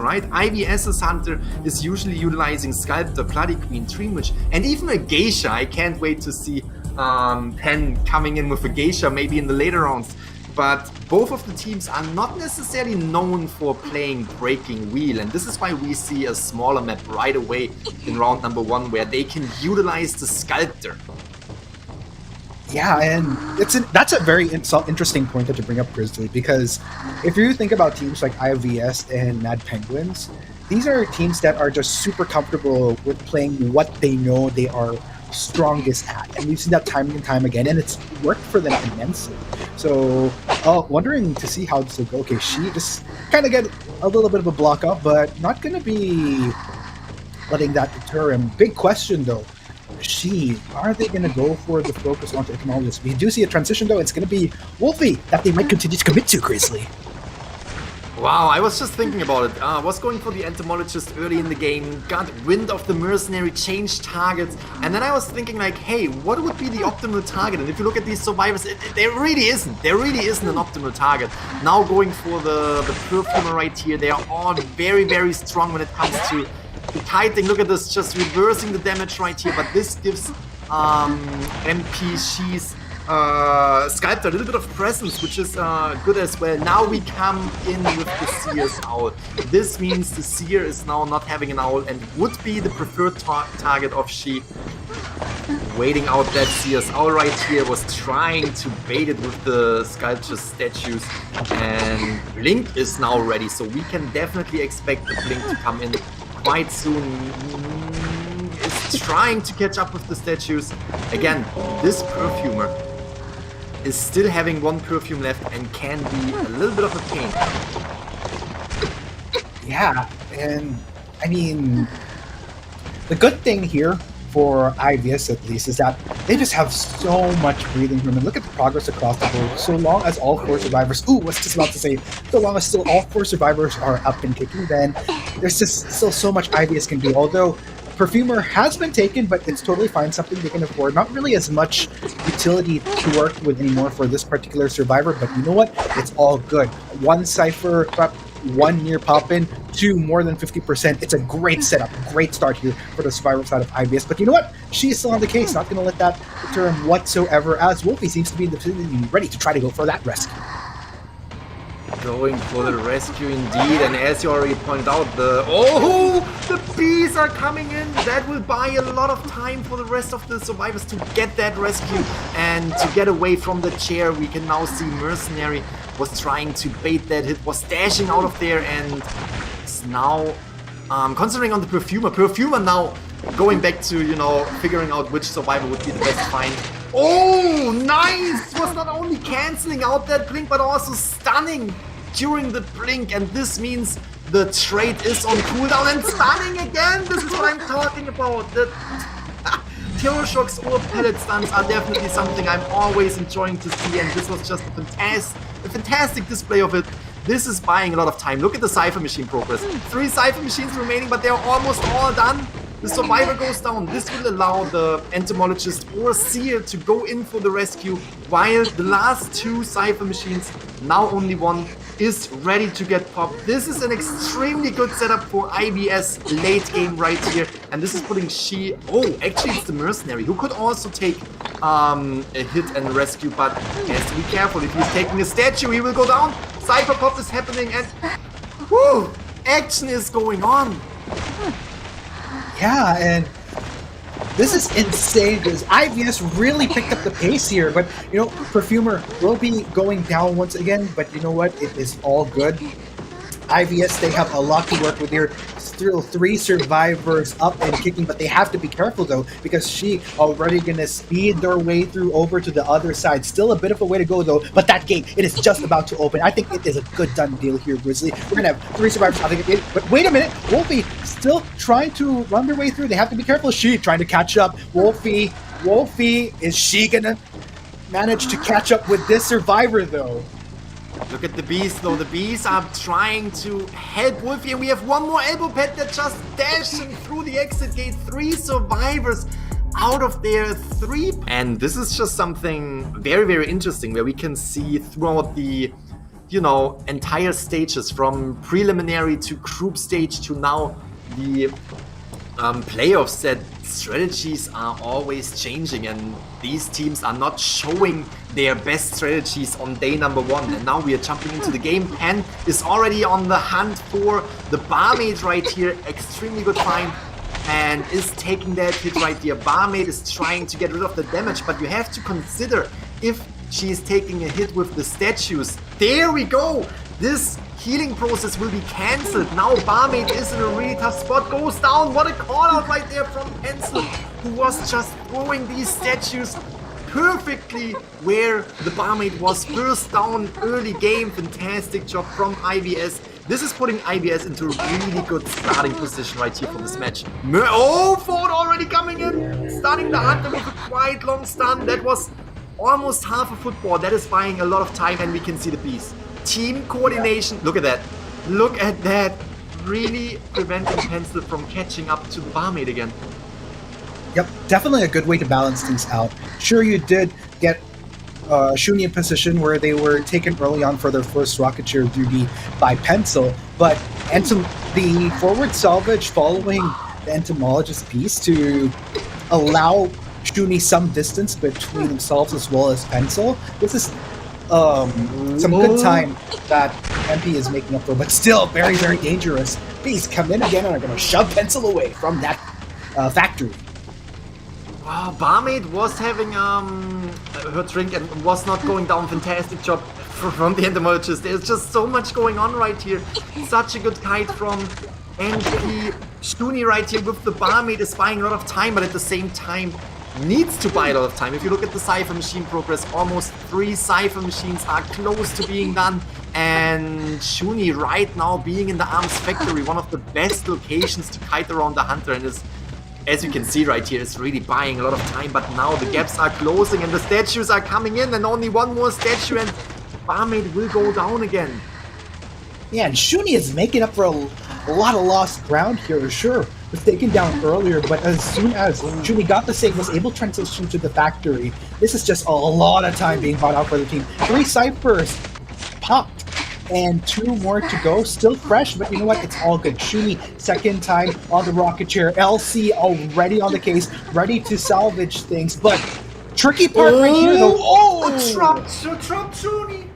right? IVS's Hunter is usually utilizing Sculptor, Bloody Queen, Dream Witch, and even a Geisha. I can't wait to see Penn coming in with a Geisha maybe in the later rounds. But both of the teams are not necessarily known for playing Breaking Wheel, and this is why we see a smaller map right away in round number 1 where they can utilize the Sculptor. Yeah, and that's a very interesting point that you bring up, Grizzly, because if you think about teams like IVS and Mad Penguins, these are teams that are just super comfortable with playing what they know they are strongest at, and we've seen that time and time again, and it's worked for them immensely. So wondering to see how this will go. Okay, she just kind of get a little bit of a block up, but not going to be letting that deter him. Big question though, are they going to go for the focus onto Entomologist? We do see a transition though. It's going to be Wolfie that they might continue to commit to, Grizzly. Wow, I was just thinking about it. Was going for the Entomologist early in the game, got wind of the Mercenary, changed targets, and then I was thinking like, hey, what would be the optimal target? And if you look at these survivors, there really isn't. There really isn't an optimal target. Now going for the Perfumer right here, they are all very, very strong when it comes to the kiting. Look at this, just reversing the damage right here, but this gives MP She's Sculptor a little bit of presence, which is good as well. Now we come in with the Seer's Owl. This means the Seer is now not having an owl and would be the preferred target of She. Waiting out that Seer's Owl right here, was trying to bait it with the Sculpture statues, and Blink is now ready, so we can definitely expect the Blink to come in quite soon. Is trying to catch up with the statues. Again, this Perfumer is still having 1 perfume left and can be a little bit of a pain. Yeah, and I mean, the good thing here for IVS at least is that they just have so much breathing room, and look at the progress across the board. So long as all 4 survivors, what's just about to say, so long as still all 4 survivors are up and kicking, then there's just still so much IVS can do. Although Perfumer has been taken, but it's totally fine, something they can afford. Not really as much utility to work with anymore for this particular survivor, but you know what? It's all good. 1 Cypher prep, 1 near pop-in, 2 more than 50%. It's a great setup, great start here for the survivor side of IVS. But you know what? She's still on the case, not going to let that deter him whatsoever, as Wolfie seems to be in the vicinity, ready to try to go for that rescue. Going for the rescue indeed, and as you already pointed out, the bees are coming in. That will buy a lot of time for the rest of the survivors to get that rescue and to get away from the chair. We can now see Mercenary was trying to bait that hit, was dashing out of there, and is now concentrating on the Perfumer. Perfumer now going back to, you know, figuring out which survivor would be the best find. Oh, nice! Was not only cancelling out that blink, but also stunning during the blink, and this means the trait is on cooldown and stunning again! This is what I'm talking about! The Terror Shocks or pellet stuns are definitely something I'm always enjoying to see, and this was just a fantastic display of it. This is buying a lot of time. Look at the Cypher Machine progress. 3 Cypher Machines remaining, but they're almost all done. The Survivor goes down. This will allow the Entomologist or Seer to go in for the rescue, while the last 2 Cypher Machines, now only 1, is ready to get popped. This is an extremely good setup for IVS late game right here, and this is putting She... Oh, actually it's the Mercenary, who could also take a hit and rescue, but he has to be careful. If he's taking a statue, he will go down. Cypher Pop is happening, and whoo, action is going on. Yeah, and this is insane because IVS really picked up the pace here, but you know, Perfumer will be going down once again, but you know what? It is all good. IVS, they have a lot to work with here. Still 3 survivors up and kicking, but they have to be careful though, because She already gonna speed their way through over to the other side. Still a bit of a way to go though, but that gate, it is just about to open. I think it is a good done deal here, Grizzly. We're gonna have 3 survivors. I think it, but wait a minute, Wolfie still trying to run their way through. They have to be careful. She trying to catch up. Wolfie, is she gonna manage to catch up with this survivor though? Look at the bees though. The bees are trying to help Wolfie, and we have 1 more elbow pad that just dashing through the exit gate. 3 survivors out of their 3. And this is just something very, very interesting where we can see throughout the you know, entire stages from preliminary to group stage to now the playoffs, that strategies are always changing and these teams are not showing their best strategies on day number 1. And now we are jumping into the game. Pen is already on the hunt for the Barmaid right here. Extremely good find and is taking that hit right here. Barmaid is trying to get rid of the damage, but you have to consider if she is taking a hit with the statues. There we go! This healing process will be cancelled. Now Barmaid is in a really tough spot. Goes down. What a call out right there from Pencil, who was just throwing these statues perfectly where the Barmaid was. First down, early game. Fantastic job from IVS. This is putting IVS into a really good starting position right here for this match. Oh, Ford already coming in. Starting the Hunter with a quite long stun. That was almost half a football. That is buying a lot of time, and we can see the piece. Team coordination. Look at that. Look at that. Really preventing Pencil from catching up to the Barmaid again. Yep, definitely a good way to balance things out. Sure, you did get Shuni in position where they were taken early on for their first Rocketeer duty by Pencil, but the forward salvage following the entomologist piece to allow Shuni some distance between themselves as well as Pencil. This is some good time that MP is making up for, but still very, very dangerous. These come in again and are going to shove Pencil away from that factory. Wow, Barmaid was having her drink and was not going down. Fantastic job from the entomologist. There's just so much going on right here. Such a good kite from MP. Shuni right here with the Barmaid is buying a lot of time, but at the same time needs to buy a lot of time. If you look at the Cypher machine progress, almost 3 Cypher machines are close to being done, and Shuni right now being in the Arms factory, one of the best locations to kite around the Hunter, and is, as you can see right here, is really buying a lot of time. But now the gaps are closing and the statues are coming in, and only one more statue and Barmaid will go down again. Yeah, and Shuni is making up for a lot of lost ground here, sure. Was taken down earlier, but as soon as Shuni got the save, was able to transition to the factory. This is just a lot of time being bought out for the team. 3 Cyphers popped, and 2 more to go. Still fresh, but you know what? It's all good. Shuni, second time on the rocket chair. LC already on the case, ready to salvage things, but tricky part right here, though. Oh! Trapped Shuni!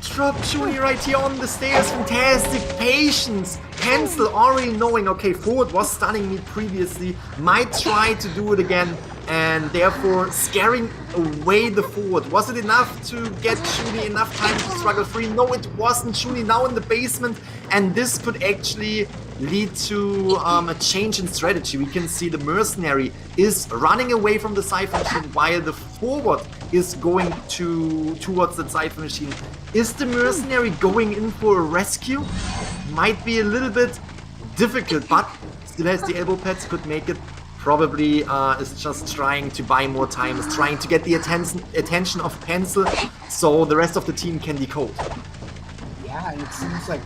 Trapped Shuni right here on the stairs. Fantastic patience. Pencil already knowing, okay, forward was stunning me previously, might try to do it again, and therefore scaring away the forward. Was it enough to get Shuni enough time to struggle free? No, it wasn't. Shuni now in the basement, and this could actually lead to a change in strategy. We can see the mercenary is running away from the Cypher machine while the forward is going towards the Cypher machine. Is the mercenary going in for a rescue? Might be a little bit difficult, but still has the elbow pads, could make it. Probably is just trying to buy more time, is trying to get the attention of Pencil so the rest of the team can decode. Yeah, and it seems like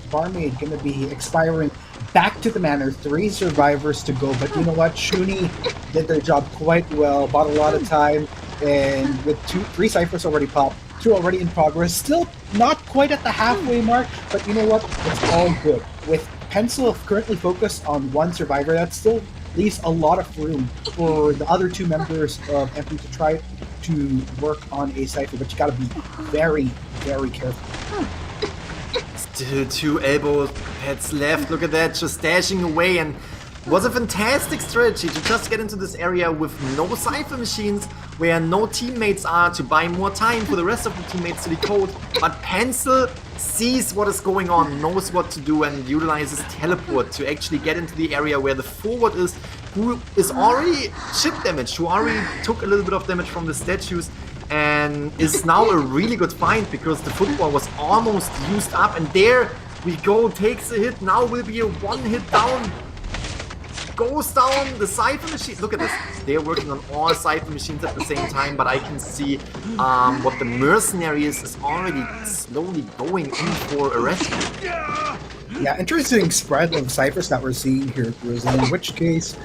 Barmaid gonna be expiring back to the manor. 3 survivors to go, but you know what? Shuni did their job quite well, bought a lot of time, and with 3 Cyphers already popped, 2 already in progress, still not quite at the halfway mark, but you know what? It's all good. With Pencil currently focused on 1 survivor, that still leaves a lot of room for the other 2 members of MP to try to work on a Cypher, but you gotta be very, very careful. Still 2 elbow pads left. Look at that, just dashing away, and was a fantastic strategy to just get into this area with no Cypher machines, where no teammates are, to buy more time for the rest of the teammates to decode. But Pencil sees what is going on, knows what to do, and utilizes teleport to actually get into the area where the forward is, who is already chip damaged, who already took a little bit of damage from the statues, and is now a really good find because the football was almost used up. And there we go, takes a hit, now will be a 1 hit down. Goes down the Cypher machine. Look at this. They're working on all Cypher machines at the same time, but I can see what the mercenary is already slowly going in for a rescue. Yeah, interesting spread of Cyphers that we're seeing here, Grizzly, in which case,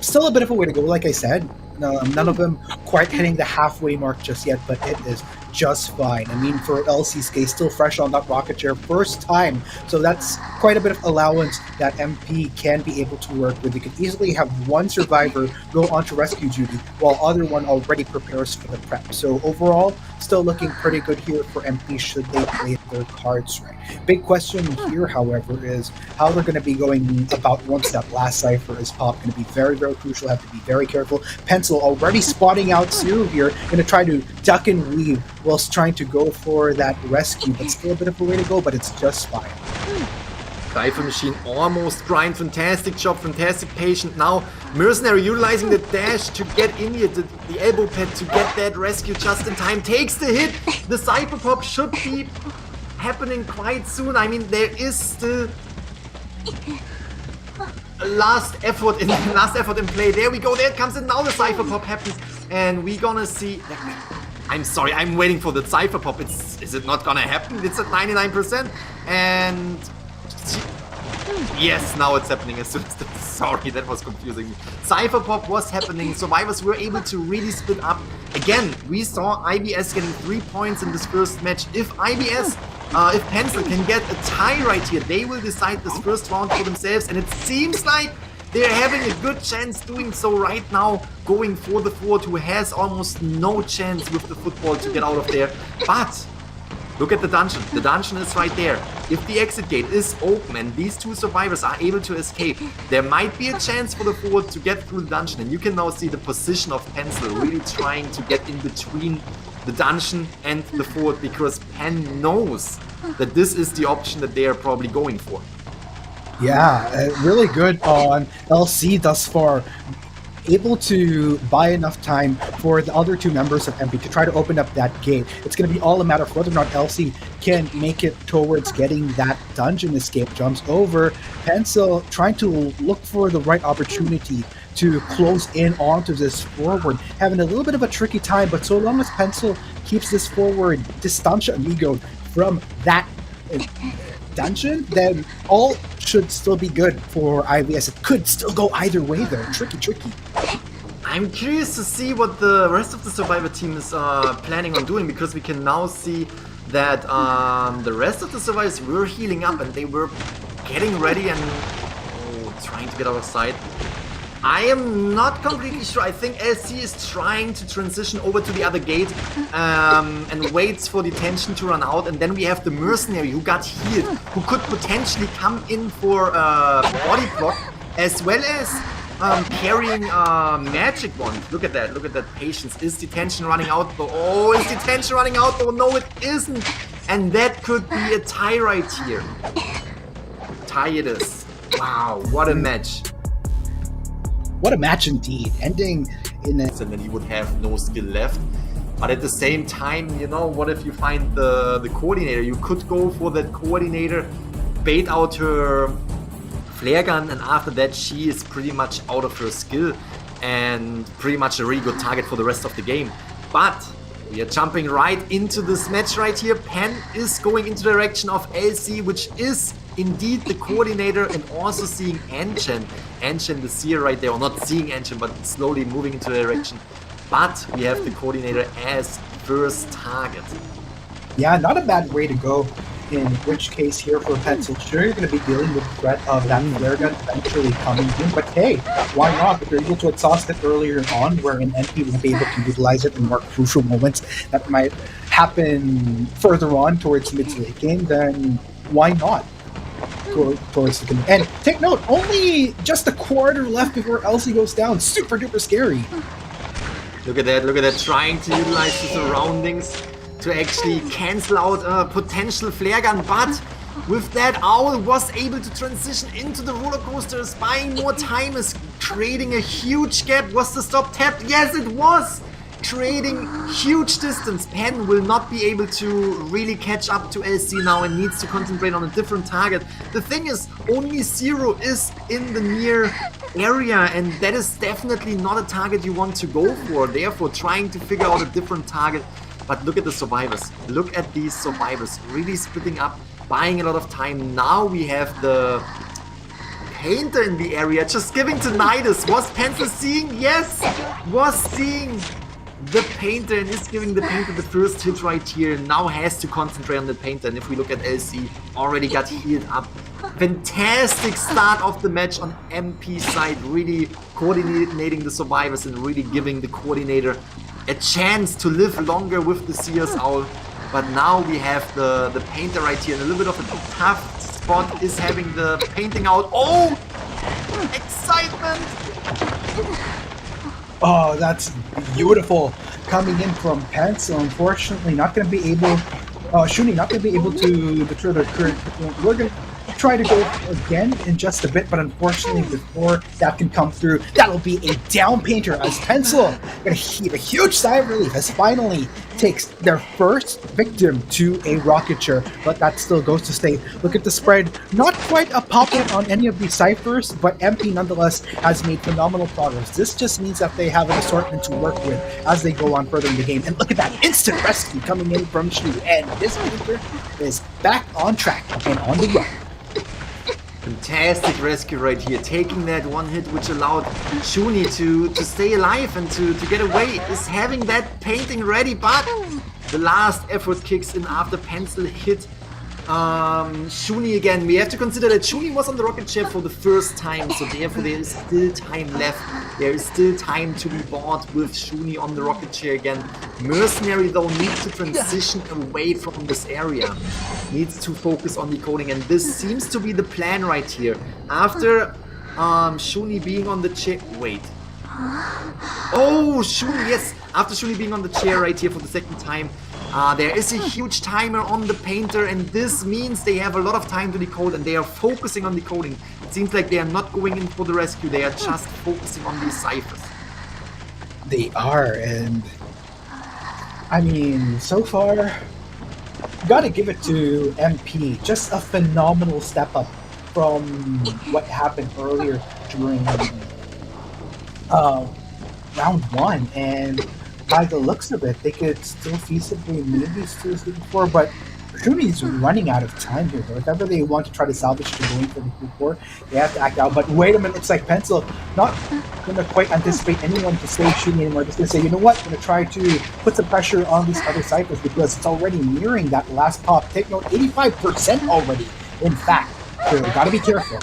still a bit of a way to go, like I said. None of them quite hitting the halfway mark just yet, but it is just fine. I mean, for LC's case, still fresh on that rocket chair, first time. So that's quite a bit of allowance that MP can be able to work with. You could easily have one survivor go onto rescue duty while other one already prepares for the prep. So overall, still looking pretty good here for MP should they play their cards right. Big question here, however, is how they're going to be going about once that last cipher is popped. Going to be very, very crucial. Have to be very careful. Pencil already spotting out Zero here. Going to try to duck and weave whilst trying to go for that rescue. But still a bit of a way to go, but it's just fine. Rifle Machine almost grind. Fantastic job, fantastic patient. Now Mercenary utilizing the dash to get in here, the elbow pad to get that rescue just in time. Takes the hit. The Cypher Pop should be happening quite soon. I mean, there is still a last effort in play. There we go. There it comes in. Now the Cypher Pop happens, and we gonna see. I'm sorry. I'm waiting for the Cypher Pop. Is it not gonna happen? It's at 99%, and yes, now it's happening as soon as the, sorry, that was confusing me. Cypher Pop was happening. Survivors were able to really split up. Again, we saw IVS getting 3 points in this first match. If Pencil can get a tie right here, they will decide this first round for themselves. And it seems like they're having a good chance doing so right now, going for the Ford, who has almost no chance with the football to get out of there. But look at the dungeon. The dungeon is right there. If the exit gate is open and these two survivors are able to escape, there might be a chance for the Ford to get through the dungeon. And you can now see the position of Pencil really trying to get in between the dungeon and the Ford, because Pen knows that this is the option that they are probably going for. Yeah, really good on LC thus far. Able to buy enough time for the other two members of MP to try to open up that gate. It's going to be all a matter of whether or not LC can make it towards getting that dungeon escape. Jumps over. Pencil trying to look for the right opportunity to close in onto this forward. Having a little bit of a tricky time, but so long as Pencil keeps this forward distancia amigo from that dungeon, then all should still be good for IVS. It could still go either way though. Tricky. I'm curious to see what the rest of the Survivor team is planning on doing, because we can now see that the rest of the survivors were healing up and they were getting ready and trying to get out of sight. I am not completely sure. I think LC is trying to transition over to the other gate and waits for the tension to run out. And then we have the Mercenary who got healed, who could potentially come in for body block, as well as carrying magic wand. Look at that. Look at that patience. Is the tension running out though? Oh, is the tension running out though? No, it isn't. And that could be a tie right here. Tie it is. Wow, what a match. What a match indeed. Ending in a... And then he would have no skill left. But at the same time, you know, what if you find the coordinator? You could go for that coordinator, bait out her flare gun, and after that she is pretty much out of her skill and pretty much a really good target for the rest of the game. But we are jumping right into this match right here. Pen is going into the direction of LC, which is indeed the coordinator, and also seeing Anshin the seer right there, or not seeing Anshin, but slowly moving into the direction. But we have the coordinator as first target. Yeah, not a bad way to go. In which case here for Pencil, sure, you're going to be dealing with the threat of that flare gun eventually coming in, but hey, why not? If you're able to exhaust it earlier on, where an MP will be able to utilize it in more crucial moments that might happen further on towards mid-to-late game, then why not? Towards the and take note, only just a quarter left before LC goes down. Super duper scary. Look at that, trying to utilize the surroundings to actually cancel out a potential flare gun, but with that, Owl was able to transition into the roller coasters, buying more time, is creating a huge gap. Was the stop tapped? Yes, it was! Creating huge distance. Pen will not be able to really catch up to LC now and needs to concentrate on a different target. The thing is, only Zero is in the near area, and that is definitely not a target you want to go for. Therefore, trying to figure out a different target. But look at the survivors. Look at these survivors really splitting up, buying a lot of time. Now we have the Painter in the area, just giving to Nidus. Was Pencil seeing? Yes! Was seeing the painter and is giving the painter the first hit right here. Now has to concentrate on the painter. And if we look at LC, already got healed up. Fantastic start of the match on MP side, really coordinating the survivors and really giving the coordinator a chance to live longer with the Seers Owl. But now we have the painter right here, and a little bit of a tough spot is having the painting out. Oh! Excitement! Oh, that's beautiful coming in from Pencil. Unfortunately, not going to be able, Shuni not going to be able to deter their current. We're going to try to go again in just a bit, but unfortunately, before that can come through, that'll be a down painter as Pencil going to heave a huge sigh of relief as finally takes their first victim to a rocket chair, but that still goes to stay. Look at the spread, not quite a pop-up on any of these ciphers, but MP nonetheless has made phenomenal progress. This just means that they have an assortment to work with as they go on further in the game. And look at that instant rescue coming in from Shu, and this painter is back on track and on the run. Fantastic rescue right here, taking that one hit which allowed Shuni to stay alive and to get away, is having that painting ready, but the last effort kicks in after Pencil hit Shuni again. We have to consider that Shuni was on the rocket ship for the first time, so therefore there is still time left. There is still time to be bought with Shuni on the rocket chair again. Mercenary though needs to transition away from this area. Needs to focus on decoding, and this seems to be the plan right here. After Shuni being on the chair... Wait. Oh, Shuni, yes! After Shuni being on the chair right here for the second time, there is a huge timer on the painter, and this means they have a lot of time to decode, and they are focusing on decoding. It seems like they are not going in for the rescue, they are just focusing on these ciphers. They are, and I mean, so far, gotta give it to MP. Just a phenomenal step up from what happened earlier during round one, and by the looks of it, they could still feasibly maybe still see before, but Shuni's running out of time here. Though. If ever they want to try to salvage the going for the Q4, they have to act out. But wait a minute, it's like Pencil not going to quite anticipate anyone to stay Shuni anymore. Just going to say, you know what, I'm going to try to put some pressure on these other ciphers because it's already nearing that last pop. Take note, 85% already, in fact. So got to be careful.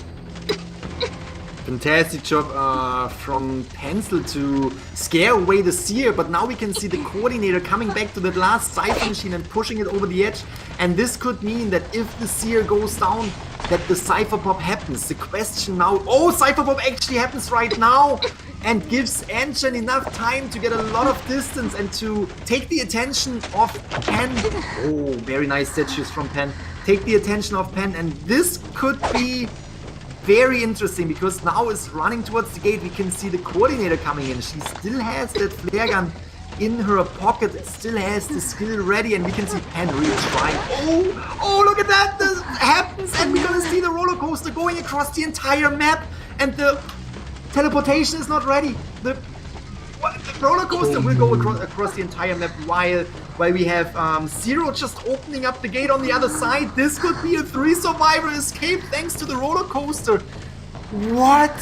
Fantastic job from Pencil to scare away the Seer, but now we can see the coordinator coming back to that last cipher machine and pushing it over the edge, and this could mean that if the Seer goes down, that the cipher pop happens. The question now, oh, cipher pop actually happens right now and gives Anshan enough time to get a lot of distance and to take the attention of Pen. Oh, very nice statues from Pen. Take the attention of Pen, and this could be very interesting because now is running towards the gate. We can see the coordinator coming in. She still has that flare gun in her pocket, still has the skill ready, and we can see Pen really trying. Oh, look at that! This happens, and we're gonna see the roller coaster going across the entire map, and the teleportation is not ready. The roller coaster will go across the entire map while we have Zero just opening up the gate on the other side. This could be a 3-survivor escape thanks to the roller coaster. What?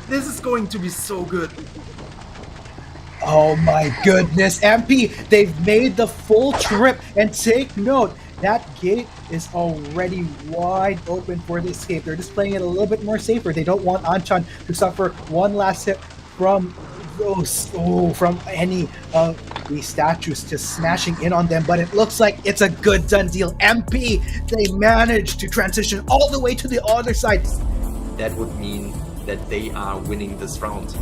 This is going to be so good. Oh my goodness, MP, they've made the full trip, and take note, that gate is already wide open for the escape. They're just playing it a little bit more safer. They don't want Anchan to suffer one last hit from from any of these statues just smashing in on them, but it looks like it's a good done deal. MP, they managed to transition all the way to the other side. That would mean that they are winning this round.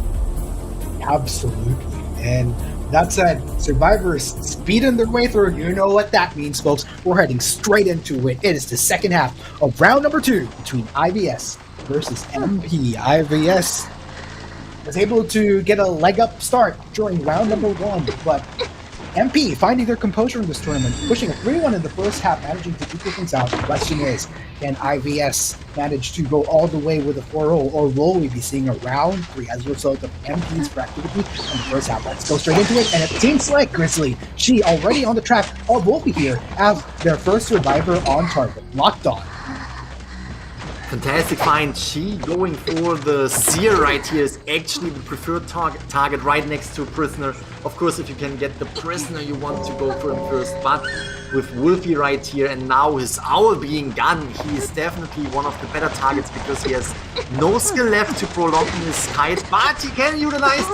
Absolutely. And that said, survivors speeding their way through. You know what that means, folks. We're heading straight into it. It is the second half of round number 2 between IVS versus MP. IVS was able to get a leg up start during round number 1, but MP finding their composure in this tournament, pushing a 3-1 in the first half, managing to equal things out. The question is, can IVS manage to go all the way with a 4-0, or will we be seeing a round 3 as a result of MP's proactivity in the first half? Let's go straight into it, and it seems like Grizzly, she already on the track of Wolfie here as their first survivor on target. Locked on. Fantastic find. She going for the Seer right here is actually the preferred target right next to Prisoner. Of course, if you can get the Prisoner, you want to go for him first. But with Wolfie right here and now his Owl being gone, he is definitely one of the better targets because he has no skill left to prolong his kite. But he can utilize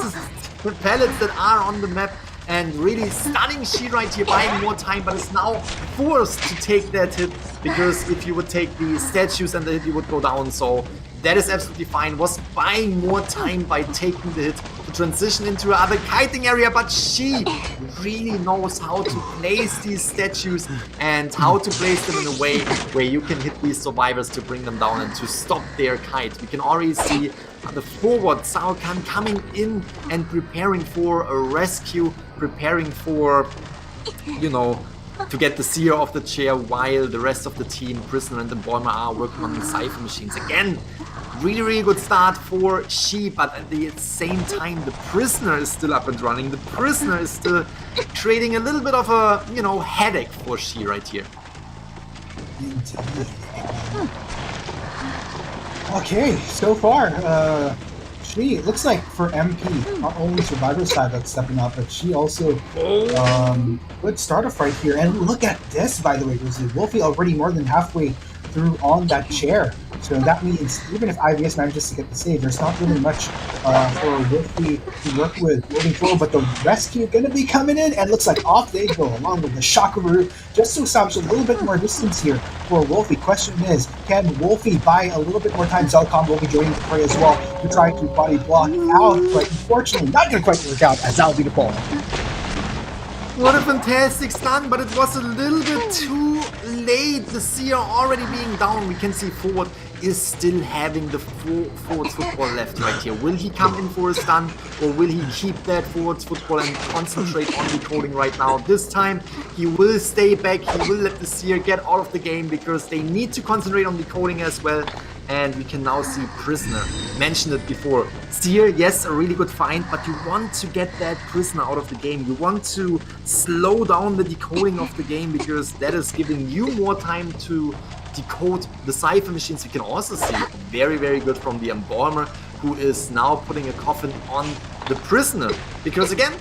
the pellets that are on the map. And really stunning She right here, buying more time, but is now forced to take that hit because if you would take the statues and the hit, you would go down. So that is absolutely fine. Was buying more time by taking the hit to transition into another kiting area, but she really knows how to place these statues and how to place them in a way where you can hit these survivors to bring them down and to stop their kite. We can already see the forward Saokan coming in and preparing for a rescue, preparing for, you know, to get the Seer off the chair while the rest of the team, Prisoner and Embalmer, are working on the Cypher machines. Again, really good start for She, but at the same time the Prisoner is still up and running. The Prisoner is still creating a little bit of a, you know, headache for She right here. Okay, so far, She, it looks like for MP, not only Survivor side that's stepping up, but she also would start a fight here. And look at this, by the way, Grizzly. Wolfie already more than halfway through on that chair. So that means even if IVS manages to get the save, there's not really much for Wolfie to work with moving forward. But the rescue going to be coming in, and looks like off they go along with the Shockaroo just to establish a little bit more distance here for Wolfie. Question is, can Wolfie buy a little bit more time? Zelcom will be joining the fray as well to try to body block out, but unfortunately not going to quite work out as that'll be the ball. What a fantastic stun, but it was a little bit too late. The Seer already being down. We can see forward is still having the forwards football left right here. Will he come in for a stun, or will he keep that forwards football and concentrate on decoding right now? This time he will stay back. He will let the Seer get out of the game because they need to concentrate on decoding as well. And we can now see Prisoner. Mentioned it before. Seer, yes, a really good find, but you want to get that Prisoner out of the game. You want to slow down the decoding of the game because that is giving you more time to decode the Cypher machines. You can also see very good from the Embalmer, who is now putting a coffin on the Prisoner. Because again,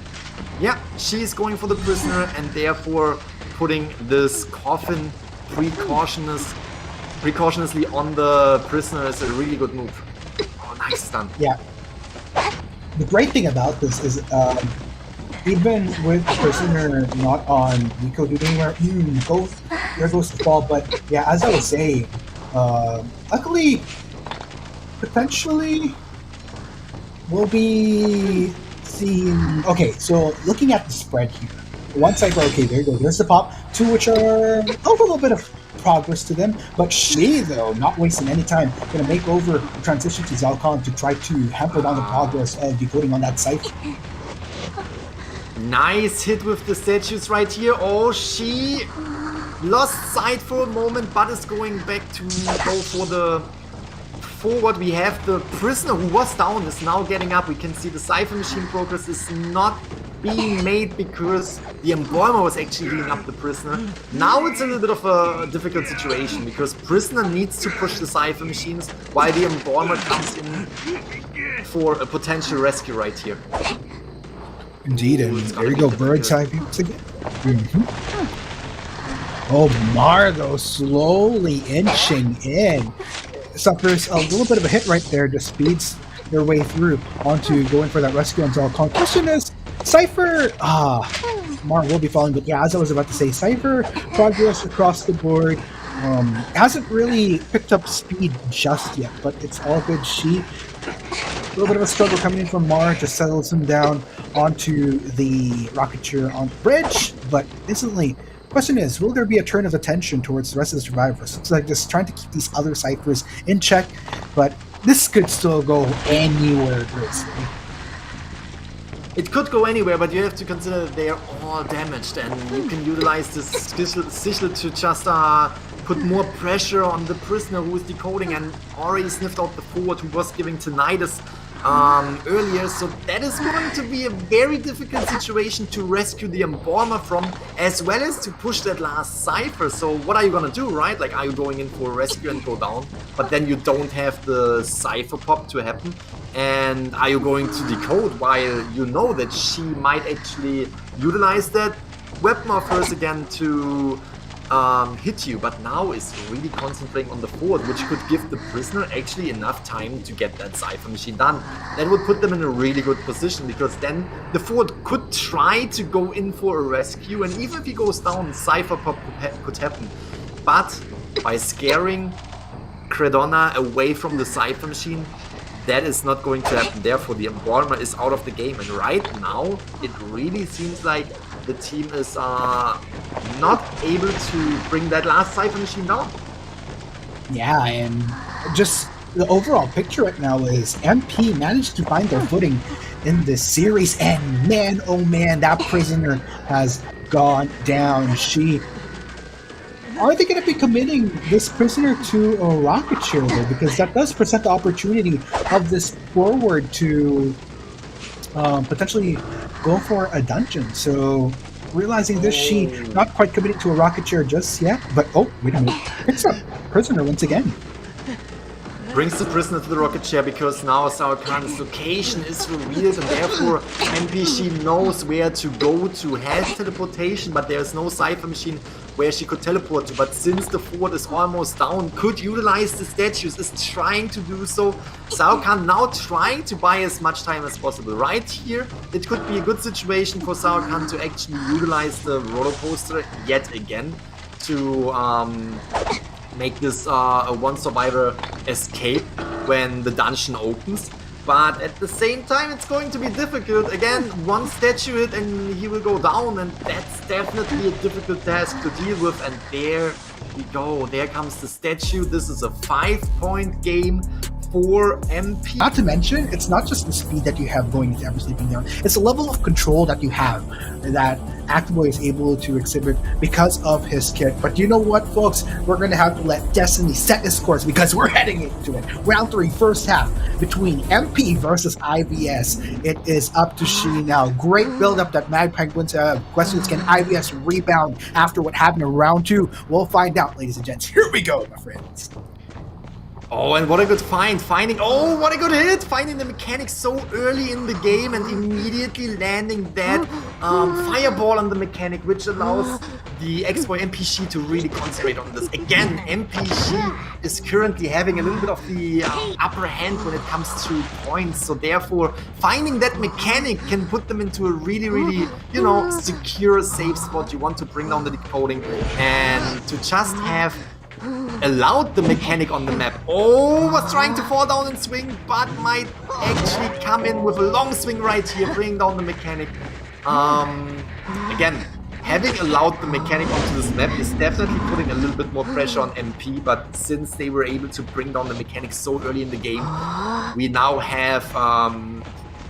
yeah, she's going for the Prisoner and therefore putting this coffin precautionously on the Prisoner is a really good move. Oh, nice stun. Yeah. The great thing about this is even with the Prisoner not on Nico doing anywhere, there goes the ball. But yeah, as I was saying, luckily, potentially, we'll be seeing. Okay, so looking at the spread here, one Cypher, okay, there you go. There's the pop. Two, which are a little bit of progress to them, but She, though, not wasting any time, going to make over the transition to Zalcon to try to hamper down the progress of decoding on that Cypher. Nice hit with the statues right here. Oh, She lost sight for a moment, but is going back to go for the forward. We have the Prisoner who was down, is now getting up. We can see the Cypher machine progress is not being made because the Embalmer was actually healing up the Prisoner. Now it's a little bit of a difficult situation because Prisoner needs to push the Cypher machines while the Embalmer comes in for a potential rescue right here. Indeed, and there you go, bird's eye views again. Oh, Margo slowly inching in. Suffers a little bit of a hit right there, just speeds their way through onto going for that rescue on Zalcon. Question is, Cypher, Mar will be falling, but yeah, as I was about to say, Cypher progress across the board hasn't really picked up speed just yet, but it's all good. She, a little bit of a struggle coming in from Mar, just settles him down onto the rocket chair on the bridge, but instantly, question is, will there be a turn of attention towards the rest of the survivors? It's like just trying to keep these other Cyphers in check, but this could still go anywhere, Grizzly. It could go anywhere, but you have to consider that they are all damaged, and you can utilize this sigil to just put more pressure on the Prisoner who is decoding and already sniffed out the forward who was giving tinnitus earlier, so that is going to be a very difficult situation to rescue the Embalmer from, as well as to push that last Cypher. So what are you gonna do, right? Like, are you going in for a rescue and go down, but then you don't have the Cypher pop to happen? And are you going to decode while you know that she might actually utilize that weapon of hers again to hit you, but now is really concentrating on the forward, which could give the prisoner actually enough time to get that Cypher machine done. That would put them in a really good position, because then the forward could try to go in for a rescue, and even if he goes down, Cypher pop could happen. But by scaring Credona away from the Cypher machine, that is not going to happen. Therefore, the Embalmer is out of the game, and right now it really seems like the team is not able to bring that last Cypher machine down. Yeah, and just the overall picture right now is MP managed to find their footing in this series, and man, oh man, that prisoner has gone down. Are they going to be committing this prisoner to a rocket share, though? Because that does present the opportunity of this forward to potentially go for a dungeon. So, realizing this, she not quite committing to a rocket share just yet, but oh, wait a minute, picks up prisoner once again. Brings the prisoner to the rocket chair, because now Sauerkran's location is revealed, and therefore MP, she knows where to go to, has teleportation, but there's no Cypher machine where she could teleport to. But since the forward is almost down, could utilize the statues, is trying to do so. Sauerkran now trying to buy as much time as possible. Right here, it could be a good situation for Sauerkran to actually utilize the roller coaster yet again to make this a one survivor escape when the dungeon opens. But at the same time, it's going to be difficult. Again, one statue hit and he will go down, and that's definitely a difficult task to deal with. And there we go. There comes the statue. This is a 5-point game for MP. Not to mention, it's not just the speed that you have going into every sleeping down. It's the level of control that you have that Actiboy is able to exhibit because of his kit. But you know what, folks? We're going to have to let Destiny set his course, because we're heading into it. Round 3, first half, between MP versus IVS. It is up to She now. Great build-up that Mad Penguins have. Question is, can IVS rebound after what happened in round 2? We'll find out, ladies and gents. Here we go, my friends. Oh, and what a good find. Oh, what a good hit. Finding the mechanic so early in the game and immediately landing that fireball on the mechanic, which allows the X-Boy MP to really concentrate on this. Again, MP is currently having a little bit of the upper hand when it comes to points. So therefore, finding that mechanic can put them into a really, really, secure, safe spot. You want to bring down the decoding, and to just have allowed the mechanic on the map. Oh, was trying to fall down and swing, but might actually come in with a long swing right here, bringing down the mechanic. Again, having allowed the mechanic onto this map is definitely putting a little bit more pressure on MP, but since they were able to bring down the mechanic so early in the game, we now have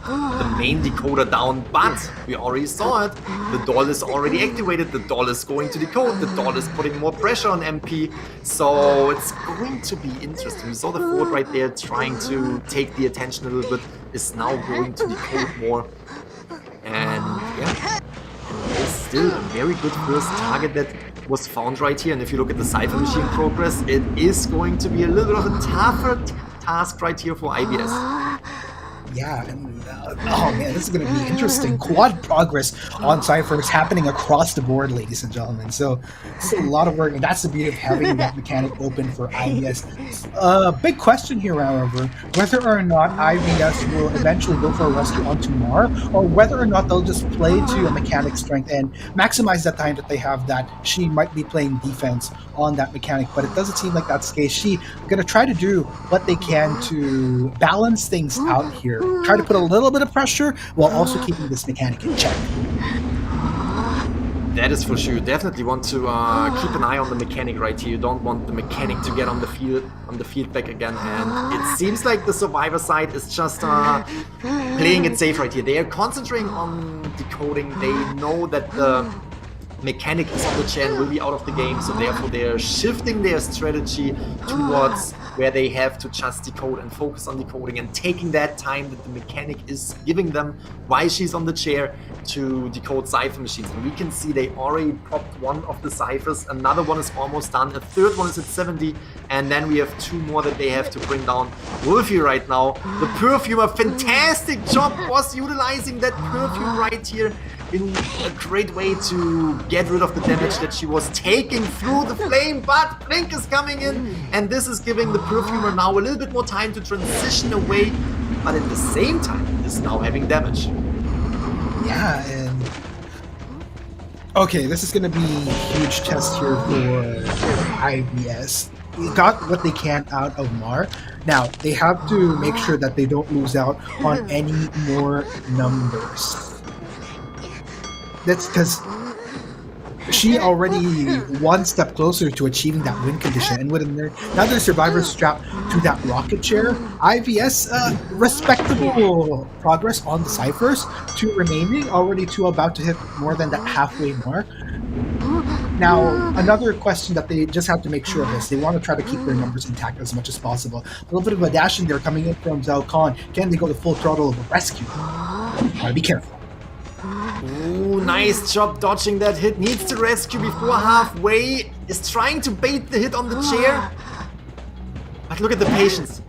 the main decoder down, but we already saw it. The doll is already activated. The doll is going to decode. The doll is putting more pressure on MP. So it's going to be interesting. We saw the forward right there trying to take the attention a little bit. Is now going to decode more. And yeah, it's still a very good first target that was found right here. And if you look at the Cypher machine progress, it is going to be a little bit of a tougher task right here for IVS. Yeah, and oh man, this is going to be interesting. Quad progress on Cypher is happening across the board, ladies and gentlemen. So it's a lot of work, and that's the beauty of having that mechanic open for IVS. Big question here, however, whether or not IVS will eventually go for a rescue on tomorrow, or whether or not they'll just play to a mechanic strength and maximize that time that they have, that She might be playing defense on that mechanic. But it doesn't seem like that's the case. She going to try to do what they can to balance things out here. Try to put a little bit of pressure while also keeping this mechanic in check. That is for sure. You definitely want to keep an eye on the mechanic right here. You don't want the mechanic to get on the field back again. And it seems like the survivor side is just playing it safe right here. They are concentrating on decoding. They know that the mechanic is on the chair and will be out of the game, so therefore they are shifting their strategy towards where they have to just decode and focus on decoding and taking that time that the mechanic is giving them while she's on the chair to decode cipher machines. And we can see they already popped one of the ciphers, another one is almost done, a third one is at 70, and then we have two more that they have to bring down. Wolfie right now, the perfumer, fantastic job, was utilizing that perfume right here in a great way to get rid of the damage that she was taking through the flame, but Blink is coming in, and this is giving the perfumer now a little bit more time to transition away, but at the same time is now having damage. Yeah, and okay, this is going to be a huge test here for IVS. They got what they can out of Mar. Now, they have to make sure that they don't lose out on any more numbers. That's because she already one step closer to achieving that win condition, and with another survivor strapped to that rocket chair, IVS respectable progress on the ciphers, 2 remaining, already 2 about to hit more than that halfway mark. Now, another question that they just have to make sure of is they want to try to keep their numbers intact as much as possible. A little bit of a dash in there coming in from Zhao Khan. Can they go to full throttle of a rescue? Gotta be careful. Ooh, nice job dodging that hit. Needs to rescue before halfway. Is trying to bait the hit on the chair. But look at the patience.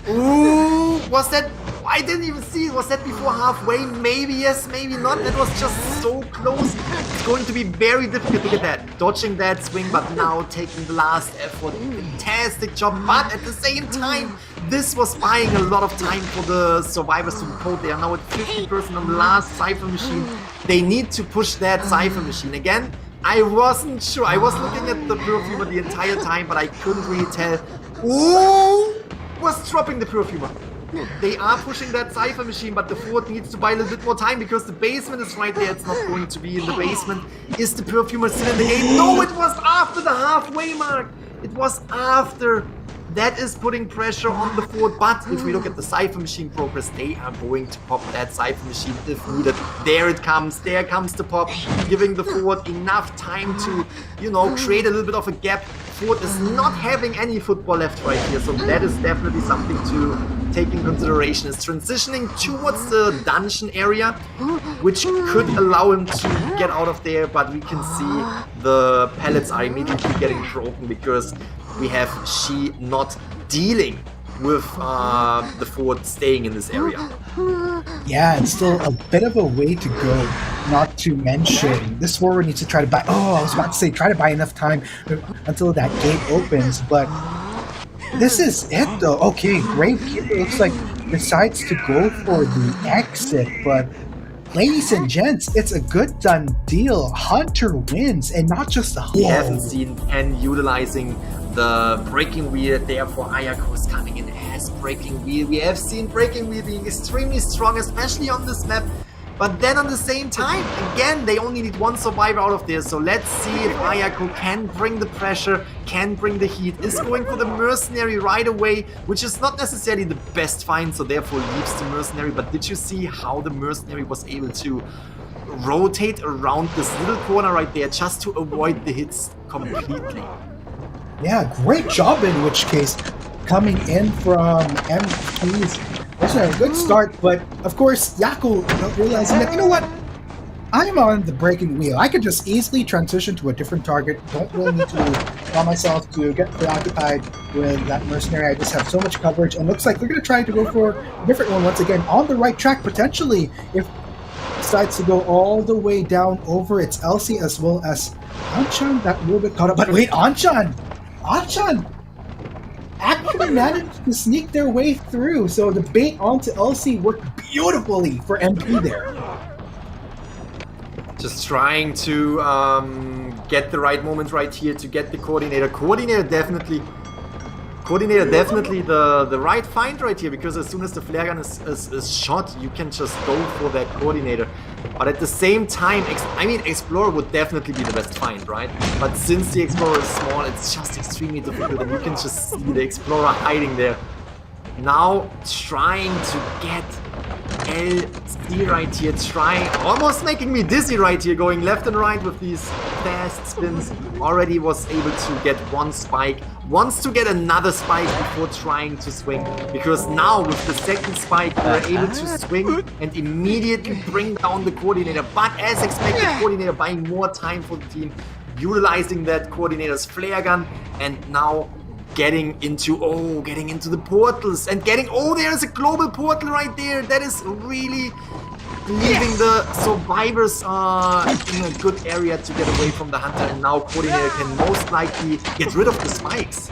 Ooh, was that... I didn't even see it. Was that before halfway? Maybe yes, maybe not. That was just so close. It's going to be very difficult. Look at that. Dodging that swing, but now taking the last effort. Fantastic job. But at the same time, this was buying a lot of time for the survivors to decode. They are now at 50% on the last cipher machine. They need to push that cipher machine. Again, I wasn't sure. I was looking at the perfumer the entire time, but I couldn't really tell. Ooh! Was dropping the perfumer. They are pushing that cipher machine, but the Ford needs to buy a little bit more time because the basement is right there. It's not going to be in the basement. Is the perfumer still in the game? No, it was after the halfway mark. It was after. That is putting pressure on the Ford, but if we look at the cipher machine progress, they are going to pop that cipher machine if needed. There it comes. There comes the pop, giving the Ford enough time to, you know, create a little bit of a gap. Ford is not having any football left right here, so that is definitely something to take in consideration. Is transitioning towards the dungeon area, which could allow him to get out of there, but we can see the pellets are immediately getting broken because we have she not dealing with the Ford staying in this area. Yeah, and still a bit of a way to go. Not to mention, this forward needs to try to buy... Oh, I was about to say, try to buy enough time until that gate opens, but this is it though. Okay, great. It looks like decides to go for the exit, but ladies and gents, it's a good done deal. Hunter wins, and not just a... We haven't seen Ken utilizing the breaking wheel, therefore Ayako is coming in as breaking wheel. We have seen breaking wheel being extremely strong, especially on this map. But then on the same time, again, they only need one survivor out of there. So let's see if Ayako can bring the pressure, can bring the heat, is going for the mercenary right away, which is not necessarily the best find, so therefore leaves the mercenary. But did you see how the mercenary was able to rotate around this little corner right there just to avoid the hits completely? Yeah, great job in which case, coming in from MP's. That's a good start, but of course, Yako realizing that, you know what, I'm on the breaking wheel. I could just easily transition to a different target. Don't really need to allow myself to get preoccupied with that mercenary. I just have so much coverage, and looks like they're going to try to go for a different one once again. On the right track, potentially, if decides to go all the way down over its Elsie as well as Anchan. That little bit caught up, but wait, Anchan actually managed to sneak their way through, so the bait onto Elsie worked beautifully for MP there. Just trying to get the right moment right here to get the coordinator. Coordinator definitely the right find right here, because as soon as the flare gun is shot, you can just go for that coordinator. But at the same time, I mean, Explorer would definitely be the best find, right? But since the Explorer is small, it's just extremely difficult, and you can just see the Explorer hiding there. Now trying to get LC right here, trying, almost making me dizzy right here, going left and right with these fast spins. Already was able to get one spike, wants to get another spike before trying to swing, because now with the second spike we're able to swing and immediately bring down the coordinator, but as expected, coordinator buying more time for the team, utilizing that coordinator's flare gun, and now getting into the portals and getting, there's a global portal right there. That is really leaving the survivors in a good area to get away from the hunter, and now coordinator can most likely get rid of the spikes.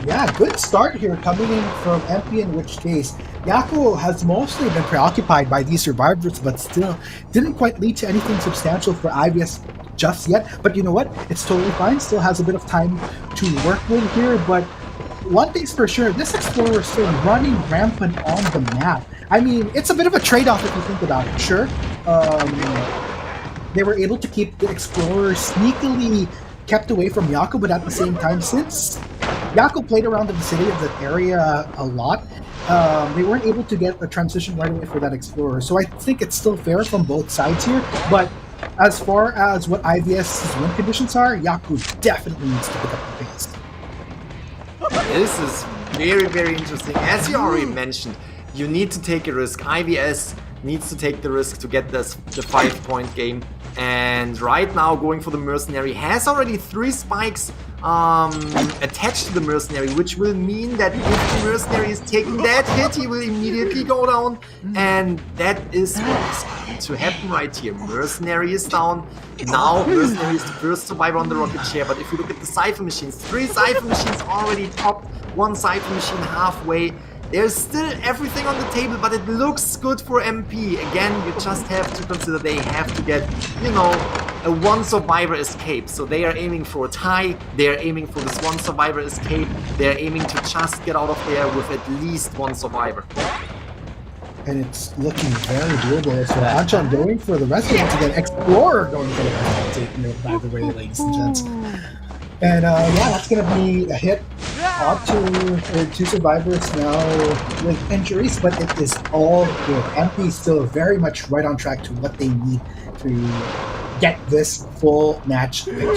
Yeah, good start here coming in from MP, in which case Yako has mostly been preoccupied by these survivors, but still didn't quite lead to anything substantial for IVS just yet. But you know what? It's totally fine. Still has a bit of time to work with here. But one thing's for sure, this Explorer is still running rampant on the map. I mean, it's a bit of a trade-off if you think about it. Sure, they were able to keep the Explorer sneakily kept away from Yako, but at the same time, since Yako played around the vicinity of the area a lot, they weren't able to get the transition right away for that Explorer. So I think it's still fair from both sides here, but as far as what IVS's win conditions are, Yako definitely needs to pick up the pace. This is very, very interesting. As you already mentioned, you need to take a risk. IVS needs to take the risk to get the 5-point game. And right now, going for the Mercenary, has already 3 spikes attached to the Mercenary, which will mean that if the Mercenary is taking that hit, he will immediately go down. And that is what is going to happen right here. Mercenary is down. Now, Mercenary is the first survivor on the rocket chair. But if you look at the Cypher machines, 3 Cypher machines already topped, 1 Cypher machine halfway. There's still everything on the table, but it looks good for MP. Again, you just have to consider they have to get, a 1 survivor escape. So they are aiming for a tie, they are aiming for this 1 survivor escape, they are aiming to just get out of there with at least 1 survivor. And it's looking very doable. So Anchan going for the rest of it again. Explorer going for the rest of it, by the way, ladies and gents. And that's going to be a hit onto 2 survivors now with injuries, but it is all good. MP still very much right on track to what they need to get this full match victory.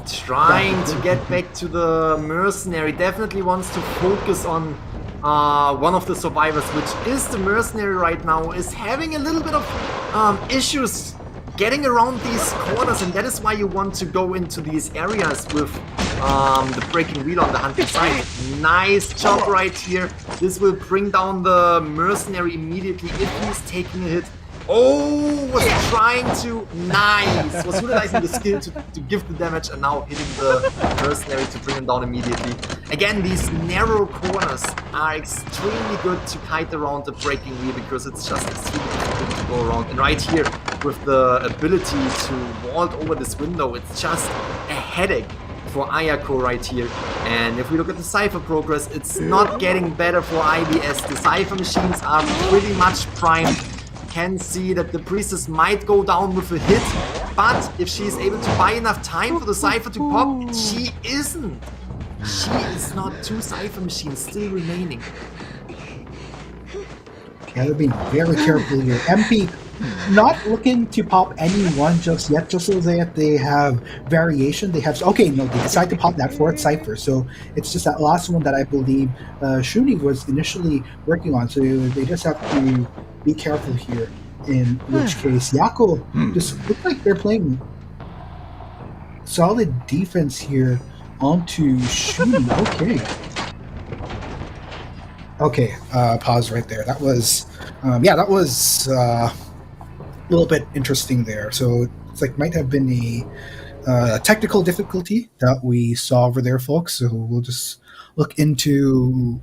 Trying to get back to the Mercenary, definitely wants to focus on one of the survivors, which is the Mercenary right now, is having a little bit of issues getting around these corners, and that is why you want to go into these areas with the breaking wheel on the hunting side. Nice job right here. This will bring down the Mercenary immediately if he's taking a hit. Was trying to, was utilizing the skill to give the damage, and now hitting the Mercenary to bring him down immediately. Again, these narrow corners are extremely good to kite around the breaking wheel, because it's just extremely difficult to go around. And right here, with the ability to vault over this window, it's just a headache for Ayako right here. And if we look at the Cypher progress, it's not getting better for IVS. The Cypher machines are pretty much primed. Can see that the Priestess might go down with a hit, but if she is able to buy enough time for the Cypher to pop, she isn't. She is not. 2 Cypher machines still remaining. Yeah, they're being very careful here. MP not looking to pop anyone just yet, just so that they have variation. They have, they decide to pop that 4th Cypher, so it's just that last one that I believe Shuni was initially working on, so they just have to be careful here, in which case Yako just look like they're playing solid defense here onto Shuni. Okay, pause right there. That was that was a little bit interesting there. So it's like might have been a technical difficulty that we saw over there, folks. So we'll just look into